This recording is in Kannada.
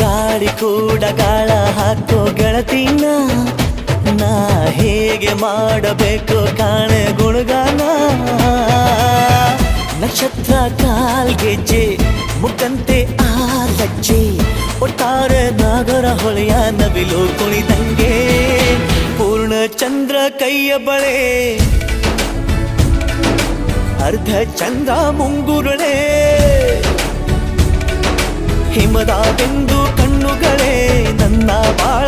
ಗಾಳಿ ಕೂಡ ಗಾಳ ಹಾಕೋ ಗೆಳತಿನ ನಾ ಹೇಗೆ ಮಾಡಬೇಕು ಕಾಣೆ ಗುಣಗಾನ ನಕ್ಷತ್ರ ಕಾಲ್ಗೆಜ್ಜೆ ಮುಖಂತೆ ಆ ಲಜ್ಜೆ ಒಟ್ಟಾರೆ ನಾಗರ ಹೊಳೆಯ ನವಿಲು ಕುಣಿದಂಗೆ ಪೂರ್ಣ ಚಂದ್ರ ಕೈಯ ಬಳೆ ಅರ್ಧ ಚಂದ್ರ ಮುಂಗುರುಳೆ ಹಿಮದ ಬೆಂದು ಕಣ್ಣುಗಳೇ ನನ್ನ ಬಾಳ